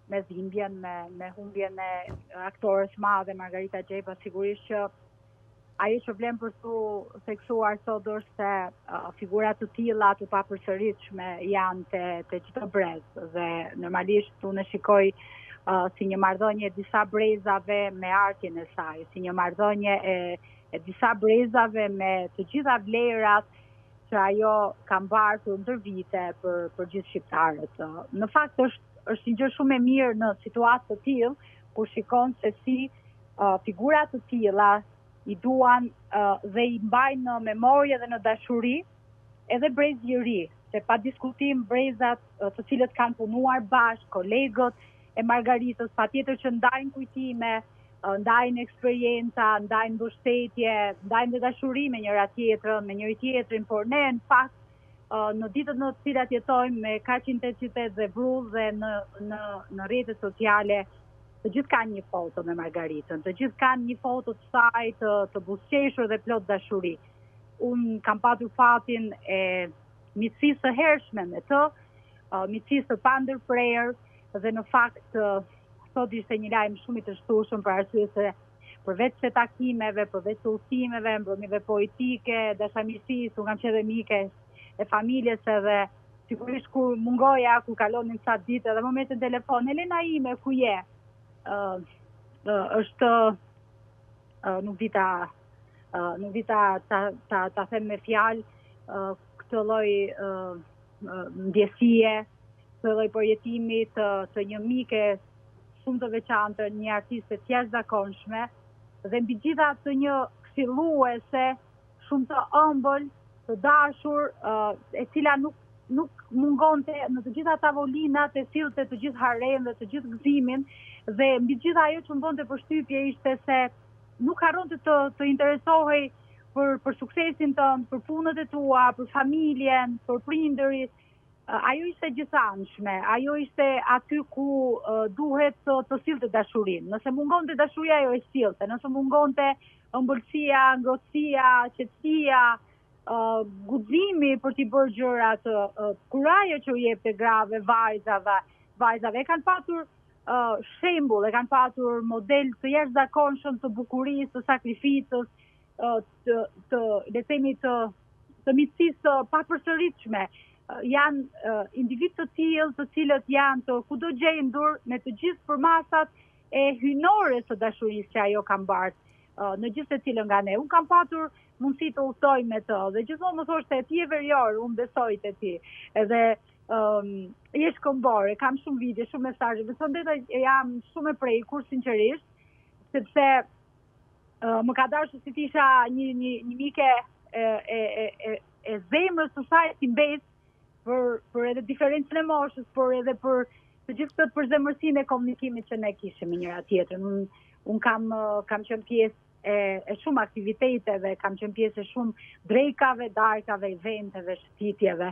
me dhimbjen, me humbjen e aktores madhe Margarita Gjepa, sigurisht që ajo që vlen për tu theksuar sot është se figurat të tilla të papërsëritshme janë te çdo brez dhe normalisht unë shikoj si një marrëdhënie disa brezave me artin e saj, si një marrëdhënie e disa brezave me të gjitha vlerat që ajo ka mbartur ndër vite për gjithë shqiptarët. Në fakt është një gjë shumë e mirë në situatë të tillë, kur shikon se si figura të tilla i duan dhe i mbajnë në memorie dhe në dashuri edhe brezë i ri, se pa diskutim brezat të cilët kanë punuar bashkë, kolegët e Margaritës, patjetër që ndajnë kujtime, ndajnë eksperienca, ndajnë mbështetje, ndajnë dhe dashuri me njëra tjetrën, me njëri tjetrin, por ne në fakt në ditët në të cilat jetojmë me kaq intensitet dhe brull dhe në rrjetet sociale, të gjithë kanë një foto me Margaritën, të gjithë kanë një foto të saj të buzëqeshur dhe plot dashuri. Unë kam patur fatin e miqësisë së hershme me të, miqësisë të pandërprerë dhe në fakt sot ishte një lajm shumë i të shtushëm për arsye se përveç se takimeve, përveç se udhëtimeve, mbrëmjeve poetike, dashamirësisë, unë kam qenë mike e familjes edhe sigurisht kur mungoja, kur kalonin ca ditë edhe më merrte telefon, Elena ime, ku je? Është nuk di ta them me fjalë këtë lloj ndjesie, këtë lloj përjetimi të një mike shumë të veçantë, një artiste të jashtëzakonshme dhe mbi gjitha të një këshilluese shumë të ëmbël, të dashur, e cila nuk mungonte në të gjitha tavolinat, e sillte të gjithë harem dhe të gjithë gëzimin dhe mbi gjitha ajo që më bënte përshtypje ishte se nuk harronte të interesohej për suksesin tënd, për punët e tua, për familjen, për prindërit. Ajo ishte gjithanshme, ajo ishte aty ku duhet të sillte dashurinë. Nëse mungonte dashuria, ajo e sillte. Nëse mungonte ëmbëlsia, ngrohtësia, qetësia, guximi për t'i bërë gjërat, kurajo që u jepte grave, vajzave, e kanë patur shembull, e kanë patur model të jashtëzakonshëm të bukurisë, të sakrificës, le të themi të miqësisë të papërsëritshme. Janë individ të tillë të cilët janë të kudo gjendur me të gjithë përmasat e hynore të dashurisë që ajo ka mbartë në gjithë secilën nga ne. Unë kam patur mundësi të udhtoj me të dhe gjithmonë më thoshte ti je verior, unë besoj te ti. Edhe je shkëmbore, kam shumë video, shumë mesazhe. Besoj jam shumë e prekur sinqerisht, sepse më ka dashur si tisha një mike e zemrës së saj si mbet për edhe diferencën e moshës, por edhe për të gjithë këtë përzemërsinë e komunikimit që ne kishim me njëra tjetrën. Unë kam qenë pjesë e shumë aktiviteteve, kam qenë pjesë e shumë drekave, darkave, eventeve, shëtitjeve,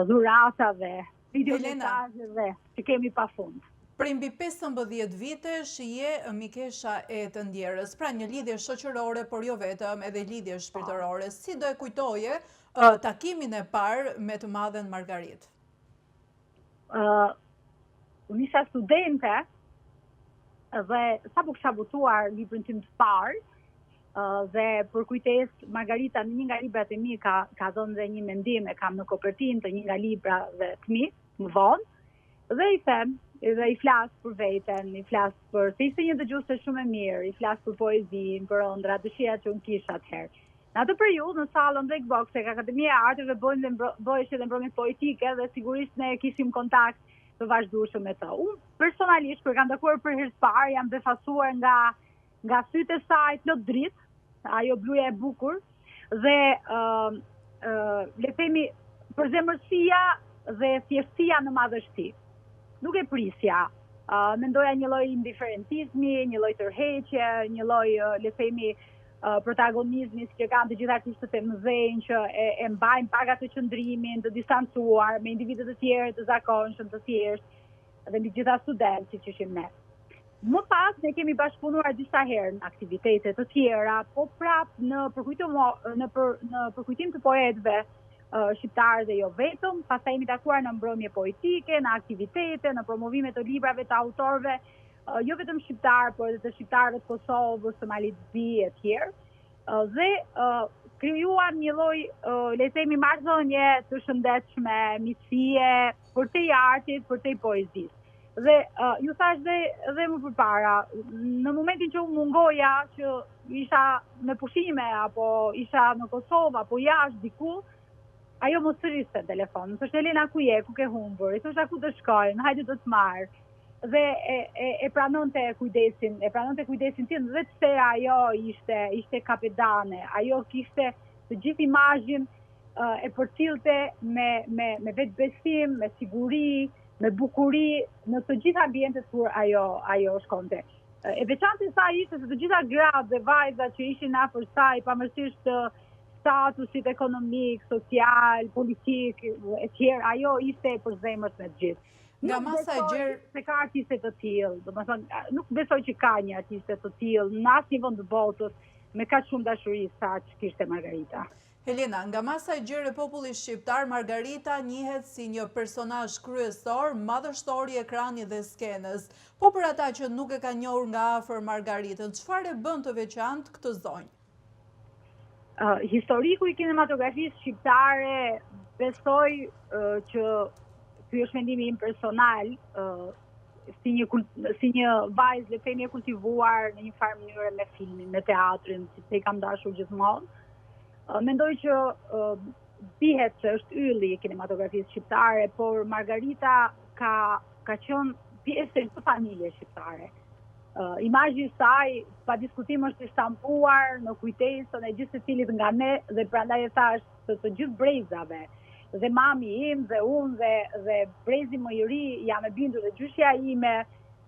dhuratave, videomesazheve që kemi pafund. Prej mbi 15 vitesh je mikesha e të ndjerës, pra një lidhje shoqërore, por jo vetëm, edhe lidhje shpirtërore. Si do e kujtoje takimin e parë me të madhen Margaritë? Unë isha studente dhe sapo kisha votuar librin tim të parë dhe për kujtesë Margarita në një nga librat e mi ka dhënë dhe një mendim, e kam në kopertinë të një nga librave të mi, më vonë, dhe i them, dhe i flas për veten, i flas për se ishte një dëgjuese shumë e mirë, i flas për poezinë, për ëndra, dëshirat që unë kisha atëherë. Në atë periudhë në sallën Black Box e Akademia e Arteve bëheshin dhe mbrëmje poetike dhe sigurisht ne kishim kontakt të vazhdueshëm me të. Unë personalisht kur kam takuar për herë të parë jam befasuar nga sytë e saj plot dritë, ajo bluja e bukur dhe le të themi përzemërsia dhe thjeshtësia në madhështi. Nuk e prisja. Mendoja një lloj indiferentizmi, një lloj tërheqje, një lloj le të themi protagonizmi që kanë të gjithë artistët e mëdhenj që e mbajnë pak atë qëndrimin të distancuar me individët të tjerë të zakonshëm, të thjeshtë dhe mbi gjitha studentë siç ishim ne. Më pas ne kemi bashkëpunuar disa herë në aktivitete të tjera, po prap në përkujtim të poetëve shqiptarë dhe jo vetëm, pastaj jemi takuar në mbrëmje poetike, në aktivitete, në promovime të librave të autorëve, jo vetëm shqiptarë, por edhe të shqiptarëve të Kosovës, të Malizbi e tjerë. Dhe krijuan një lloj le të themi marrëdhënie të shëndetshme, miqësie përtej artit, përtej poezisë. Dhe ju thash dhe më përpara, në momentin që u mungoja që isha në pushime apo isha në Kosovë apo jashtë diku, ajo më sëriste në telefon. Më thoshte Elena ku je, ku ke humbur? I thosha ku të shkojmë, hajde të të marr. Dhe e pranonte kujdesin tim, dhe pse ajo ishte kapedane, ajo kishte të gjithë imazhin e përcillte me vetbesim, me siguri, me bukuri në të gjitha ambientet kur ajo shkonte. E veçantë e saj ishte se të gjitha gratë dhe vajzat që ishin afër saj, pavarësisht statusit ekonomik, social, politik e tjerë, ajo ishte për zemrat me të gjithë. Nga masa e gjerë se ka artiste të tillë, domethënë nuk besoj që ka një artiste të tillë në asnjë vend të botës me kaq shumë dashuri sa që kishte Margarita. Helena, nga masa e gjerë e popullit shqiptar, Margarita njihet si një personazh kryesor, madhështor i ekranit dhe skenës. Po për ata që nuk e kanë njohur nga afër Margaritën, çfarë e bën të veçantë këtë zonjë? Historiku i kinematografisë shqiptare, besoj që ky është mendimi im personal, si një vajzë le të themi e kultivuar në një farë mënyrë me filmin, me teatrin, si kam dashur gjithmonë. Mendoj që dihet se është ylli i kinematografisë shqiptare, por Margarita ka qenë pjesë e çdo familje shqiptare. Imazhi i saj pa diskutim është i shtampuar në kujtesën e gjithë secilit nga ne dhe prandaj e thash të gjithë brezave. Dhe mami im dhe unë dhe brezi më i ri jam e bindur dhe gjyshja ime.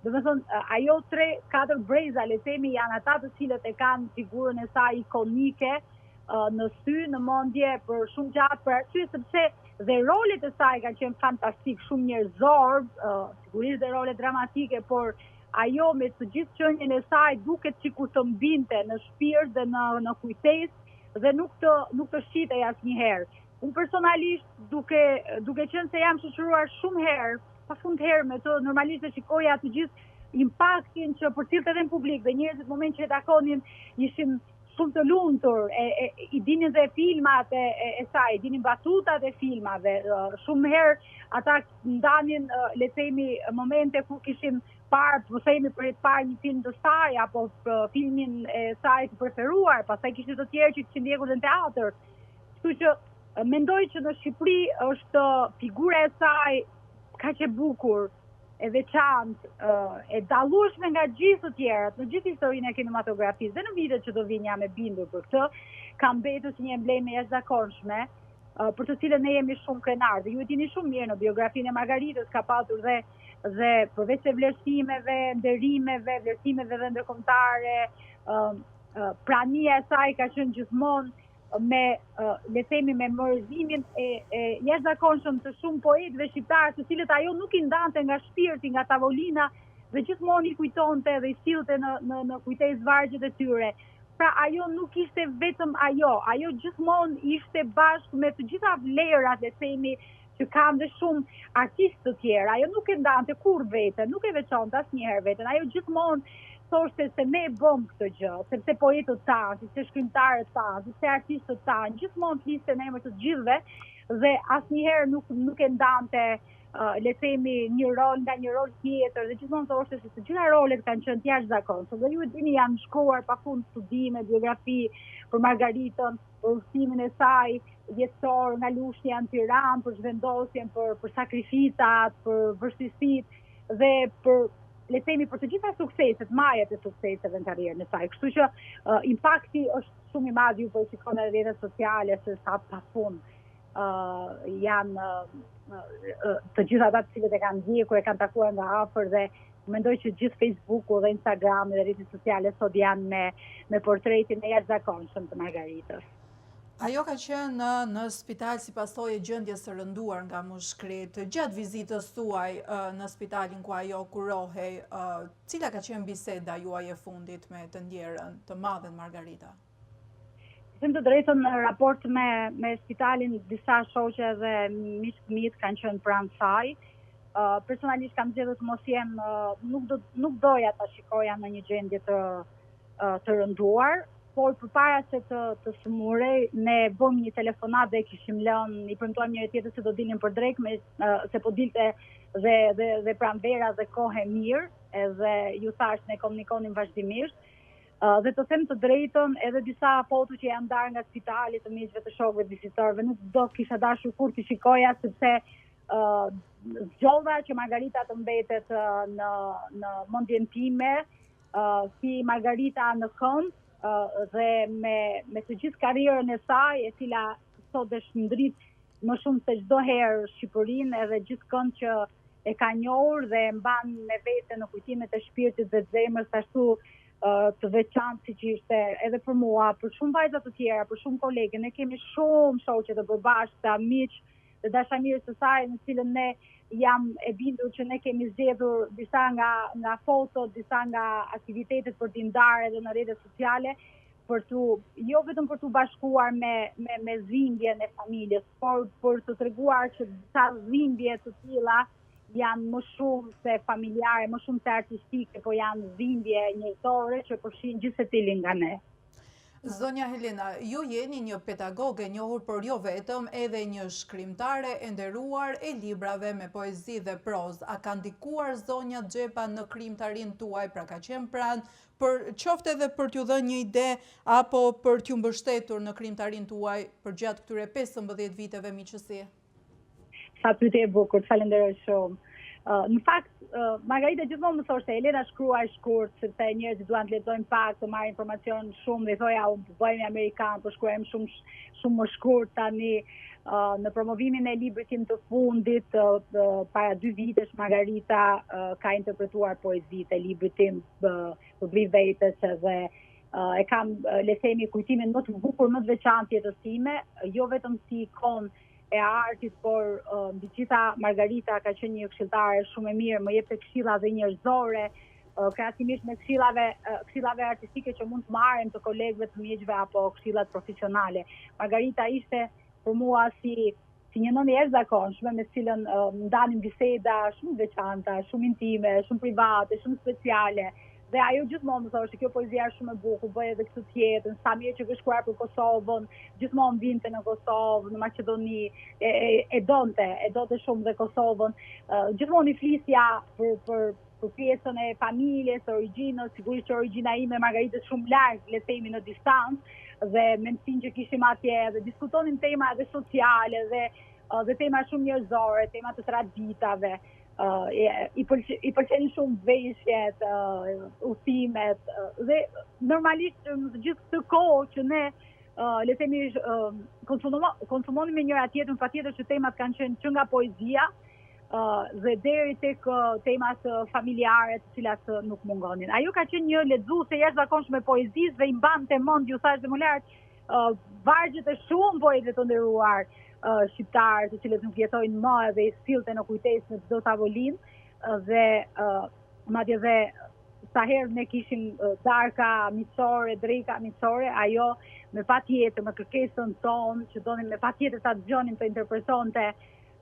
Domethënë ajo 3-4 breza le të themi janë ata të cilët e kanë figurën e saj ikonike në sy, në mendje për shumë gjatë, për arsye sepse dhe rolet e saj kanë qenë fantastik, shumë njerëzor, sigurisht dhe role dramatike, por ajo me të gjithë qenjen e saj duket sikur të mbinte në shpirt dhe në kujtesë dhe nuk të shitej asnjëherë. Unë personalisht duke qenë se jam shoqëruar shumë herë, pafund herë me të, normalisht e shikoja të gjithë impaktin që përcillte edhe në publik dhe njerëzit në moment që e takonin ishin shumë të lumtur, i dinin dhe filmat e saj, i dinin batutat e filmave. Shumë herë ata ndanin, le të themi, momente ku kishin parë, po themi për të parë një film të saj apo filmin e saj të preferuar, pastaj kishte të tjerë që kishin ndjekur në teatr. Kështu që mendoj që në Shqipëri është figura e saj kaq e bukur, e veçantë, e dallueshme nga gjithë të tjerat, në gjithë historinë e kinematografisë dhe në vitet që do vinë jam e bindur për këtë, ka mbetur si një emblem e jashtëzakonshme, për të cilën ne jemi shumë krenar. Dhe ju e dini shumë mirë në biografinë e Margaritës ka patur dhe përveç se vlerësimeve, nderimeve, vlerësimeve dhe ndërkombëtare, prania e saj ka qenë gjithmonë me le të themi me mërzimin e jashtëzakonshëm të shumë poetëve shqiptarë, të cilët ajo nuk i ndante nga shpirti, nga tavolina dhe gjithmonë i kujtonte dhe i sillte në kujtesë vargjet e tyre. Pra ajo nuk ishte vetëm ajo gjithmonë ishte bashkë me të gjitha vlerat, le të themi, që kanë dhe shumë artistë të tjerë. Ajo nuk e ndante kur veten, nuk e veçonte asnjëherë veten. Ajo gjithmonë thoshte se ne e bëm këtë gjë, sepse poetët tanë, sepse shkrimtarët tanë, sepse artistët tanë, gjithmonë fliste në emër të gjithëve dhe asnjëherë nuk e ndante le të themi një rol nga një rol tjetër dhe gjithmonë thoshte se të gjitha rolet kanë qenë të jashtëzakonshme. Dhe ju e dini janë shkruar pafund studime, biografi për Margaritën, për udhëtimin e saj vjetësor nga Lushja në Tiranë, për zhvendosjen, për sakrificat, për vështirësitë dhe për le të themi për të gjitha sukseset, majat e sukseseve në karrierën e saj. Kështu që impakti është shumë i madh, ju po e shikoni në rrjetet sociale se sa pafund janë të gjitha ata të cilët e kanë ndjekur, e kanë takuar nga afër dhe mendoj që gjithë Facebooku dhe Instagrami dhe rrjetet sociale sot janë me portretin e jashtëzakonshëm të Margaritës. Ajo ka qenë në spital si pasojë e gjendjes së rënduar nga mushkret. Gjatë vizitës tuaj në spitalin ku ajo kurohej, cila ka qenë biseda juaj e fundit me të ndjerën të madhen Margarita? Them të drejtën, në raport me spitalin, disa shoqe dhe miq të mi kanë qenë pranë saj. Personalisht kam zgjedhur të mos jem, nuk doja ta shikoja në një gjendje të rënduar, por përpara se të sëmurej, ne bëm një telefonat dhe kishim lënë, i premtuam njëri tjetrit se do dilnim për drek, se po dilte dhe pranvera dhe kohë e mirë, edhe ju thash ne komunikonim vazhdimisht. Dhe të them të drejtën, edhe disa foto që janë ndarë nga spitali të miqve të shokëve të vizitorëve, nuk do kisha dashur kur të shikoja, sepse zgjodha që Margarita të mbetet në mendjen time, si Margarita në kënd dhe me të gjithë karrierën e saj, e cila sot është ndrit më shumë se çdo herë Shqipërinë, edhe gjithë kënd që e ka njohur dhe e mban me vete në kujtimet e shpirtit dhe të zemrës, ashtu të veçantë siç ishte edhe për mua, për shumë vajza të tjera, për shumë kolege. Ne kemi shumë shoqe të përbashkëta, miq dhe dashamirës së saj, në cilën ne jam e bindur që ne kemi zgjedhur disa nga fotot, disa nga aktivitetet për t'i ndarë edhe në rrjetet sociale, jo vetëm për t'u bashkuar me dhimbjen e familjes, por për të treguar që disa dhimbje të tilla janë më shumë se familjare, më shumë se artistike, po janë dhimbje njerëzore që përfshin gjithë secilin nga ne. Zonja Helena, ju jeni një pedagoge njohur për jo vetëm, edhe një shkrimtare e nderuar e librave me poezi dhe prozë. A ka ndikuar zonja Xhepa në krijimtarinë tuaj, pra ka qenë pranë, për qoftë edhe për t'ju dhënë një ide apo për t'ju mbështetur në krijimtarinë tuaj për gjatë këtyre 15 viteve miqësie? Sa pyetje e bukur, falenderoj shumë. Në fakt, Margarita gjithmonë më thoshte, Elena shkruaj shkurt, sepse njerëzit duan të lexojnë pak, të marrin informacion shumë, dhe thoja, unë bëjmë amerikan, po shkruajmë shumë më shkurt tani. Në promovimin e librit tim të fundit, para 2 vitesh, Margarita ka interpretuar poezitë e librit tim për Bri Vetës, dhe e kam, le themi, kujtimin më të bukur, më të veçantë jetës time, jo vetëm si ikon e artit, por mbi gjitha Margarita ka qenë një këshilltare shumë e mirë, më jepte këshilla dhe njerëzore, krahasimisht me këshillave artistike që mund të marrim të kolegëve, të miqve apo këshillat profesionale. Margarita ishte për mua si një nënë e jashtëzakonshme, me cilën ndanim biseda shumë veçanta, shumë intime, shumë private, shumë speciale. Dhe ajo gjithmonë më thoshte, kjo poezia është shumë e bukur, bëj edhe këtë tjetër, sa mirë që ke shkruar për Kosovën, gjithmonë vinte në Kosovë, në Maqedoni, e donte shumë dhe Kosovën. Gjithmonë i flisja për pjesën e familjes, origjinës, sigurisht që origjina ime Margaritës shumë larg, le të themi në distancë, dhe mendsinë që kishim atje, dhe diskutonin tema edhe sociale dhe tema shumë njerëzore, tema të traditave. I pëlqenin shumë veshjet, udhimet, dhe normalisht në gjithë këtë kohë që ne le të themi konsumonim me njëra tjetrën, patjetër që temat kanë qenë që nga poezia dhe deri tek temat familjare, të cilat nuk mungonin. Ajo ka qenë një lexuese jashtëzakonshme poezisë dhe i mbante mend, ju thash dhe më lart, vargjet e shumë poetëve të nderuar shqiptarë, të cilët nuk jetojnë më, dhe i sillte në kujtesë në çdo tavolinë, dhe madje dhe sa herë ne kishim darka miqësore, dreka miqësore, ajo me patjetër, me kërkesën tonë, që donim me patjetër ta dëgjonim të interpretonte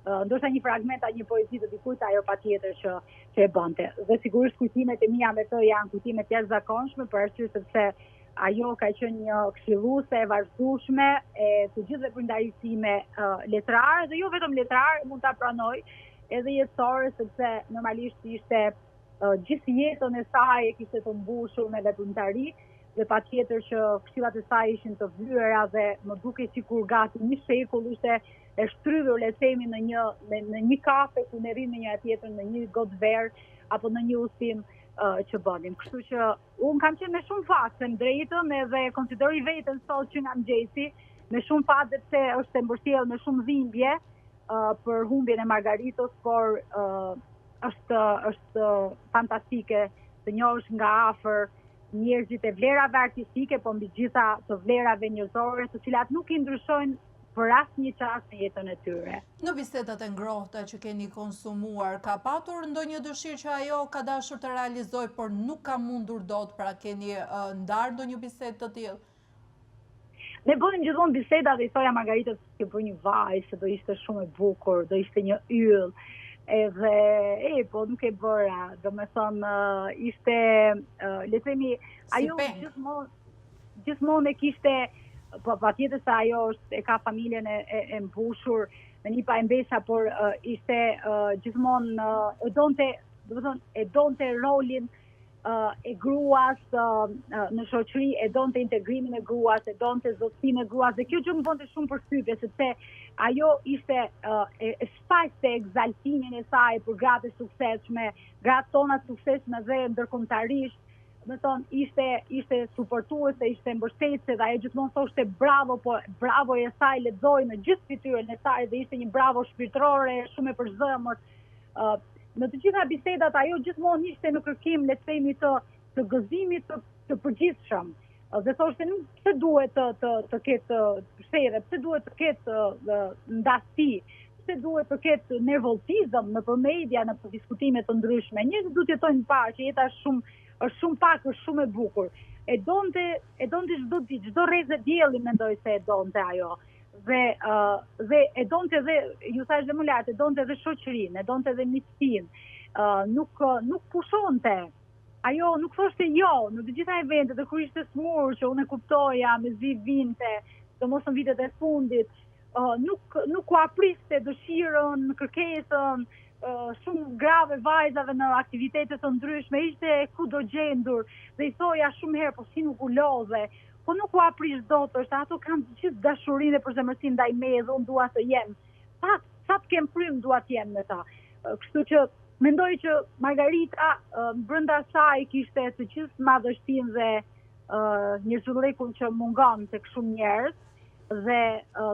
ndoshta një fragment a një poezi të dikujt, ajo patjetër që e bënte. Dhe sigurisht kujtimet e mia me të janë kujtimet jashtëzakonshme, për arsye sepse ajo ka qenë një këshilluese e vazhdueshme e të gjithë veprimtarisë time letrare, dhe jo vetëm letrare, mund ta pranoj, edhe jetësore, sepse normalisht ishte gjithë jetën e saj e kishte të mbushur me veprimtari, dhe patjetër që këshillat e saj ishin të vlyera dhe më duket sikur gati një shekull ishte e shtrydhur, le të themi, në një kafe ku ne rrim me njëra tjetrën, në një gotë verë apo në një udhtim që bënim. Kështu që unë kam qenë me shumë fat, them drejtën, edhe konsideroj veten sot që nga mëngjesi me shumë fat, sepse është e mbështjellë me shumë dhimbje për humbjen e Margaritës, por është fantastike të njohësh nga afër njerëzit e vlerave artistike, po mbi gjitha të vlerave njerëzore, të cilat nuk i ndryshojnë për asnjë çast në jetën e tyre. Në bisedat e ngrohta që keni konsumuar, ka patur ndonjë dëshirë që ajo ka dashur të realizojë, por nuk ka mundur dot, pra keni ndarë ndonjë bisedë të tillë? Ne bënim gjithmonë biseda dhe i thoja Margaritës që bëj një vaj, se do ishte shumë e bukur, do ishte një yll. Edhe, po nuk e bëra, do me thonë, ishte, le të themi, ajo gjithmonë e kishte, po patjetër se ajo e ka familjen e mbushur me një pajmbesa, por ishte gjithmonë e donte rolin e gruas në shoqëri, e donte integrimin e gruas, e donte zotësinë e gruas, dhe kjo gjë më bënte shumë përshtypje, sepse ajo ishte e shfaqte egzaltimin e saj për gratë e suksesshme, gratë tona të suksesshme dhe ndërkombëtarisht. Me thonë, ishte suportuese, ishte mbështetëse, dhe ajo gjithmonë thoshte bravo, po bravo e saj lexoi në gjithë fytyrën e saj dhe ishte një bravo shpirtërore, shumë e përzemër. Në të gjitha bisedat ajo gjithmonë ishte në kërkim, le të themi, të gëzimit të përgjithshëm. Dhe thoshte nuk pse duhet të ketë shere, pse duhet të ketë ndasti, pse duhet të ketë nervozizëm nëpër media, në diskutime të ndryshme. Njerëzit duhet jetojnë në paqe, jeta është shumë pak, është shumë e bukur. E donte çdo rrezë dielli, mendoj se e donte ajo. Dhe e donte dhe, ju thash dhe më lart, e donte dhe shoqërinë, e donte dhe miqësinë. Nuk pushonte. Ajo nuk thoshte jo në të gjitha eventet, dhe kur ishte smur, që unë e kuptoja, me zi vinte, domos në vitet e fundit, nuk u apriste dëshirën, kërkesën, shumë grave vajzave në aktivitete të ndryshme, ishte kudo gjendur, dhe i thoja shumë herë, po si nuk u lodhe, po nuk u aprish dot, është ato kanë gjithë dashurinë dhe përzemërsinë ndaj meje, dhe unë dua të jem. Sa të kem frym dua të jem me ta. Kështu që mendoj që Margarita brenda saj kishte të gjithë madhështinë dhe një zhurllëkun që mungon tek shumë njerëz, dhe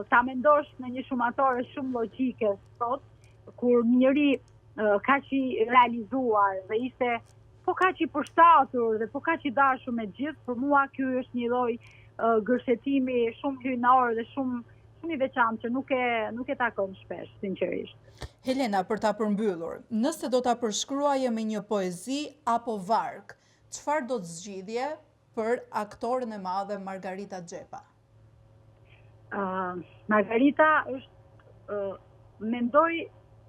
ta mendosh në një shumatore shumë logjike sot, kur një njeri kaq i realizuar dhe ishte po kaq i përshtatur dhe po kaq i dashur me gjithë, për mua ky është një lloj gërshetimi shumë hyjnor dhe shumë i veçantë që nuk e takon shpesh, sinqerisht. Helena, për ta përmbyllur, nëse do ta përshkruaje me një poezi apo varg, çfarë do të zgjidhje për aktoren e madhe Margarita Xhepa? Margarita është, mendoj,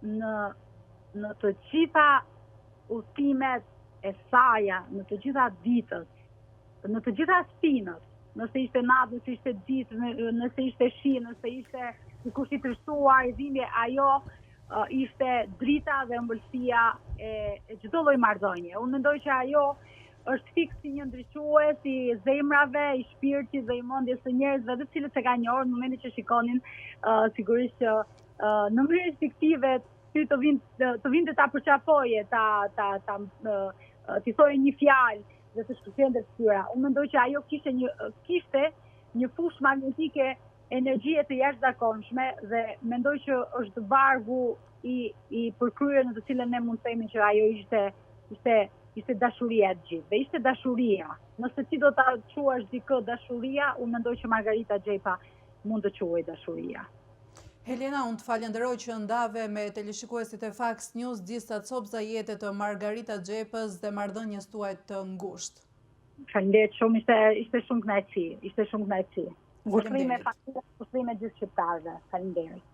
në të gjitha udhëtimet e saja, në të gjitha ditët, në të gjitha spinët, nëse ishte natë, nëse ishte ditë, nëse ishte shi, nëse ishte dikush i tërësuar, i dhimbje, ajo ishte drita dhe ëmbëlsia e çdo lloj marrëdhënie. Unë mendoj që ajo është fiks si një ndriçues i zemrave, i shpirtit dhe i mendjes së njerëzve, dhe të cilët e kanë njohur në momentin që shikonin, sigurisht që në mënyrë instinktive të vinte ta përqafoje, t'i thoje një fjalë dhe të shkëlqente fytyra. Unë mendoj që ajo kishte një fushë magnetike energjie të jashtëzakonshme, dhe mendoj që është vargu i përkryer në të cilën ne mund të themi që ajo ishte dashuria e gjithë. Dhe ishte dashuria. Nëse ti do ta quash dikë dashuria, unë mendoj që Margarita Xhepa mund të quajë dashuria. Helena, unë të falenderoj që ndave me teleshikuesit e Fox News disa copëza jete të Margarita Xhepës dhe marrëdhënies tuaj të ngushtë. Faleminderit shumë, ishte shumë kënaqësi, Ngushëllime familjes, ngushëllime gjithë shqiptarëve. Faleminderit.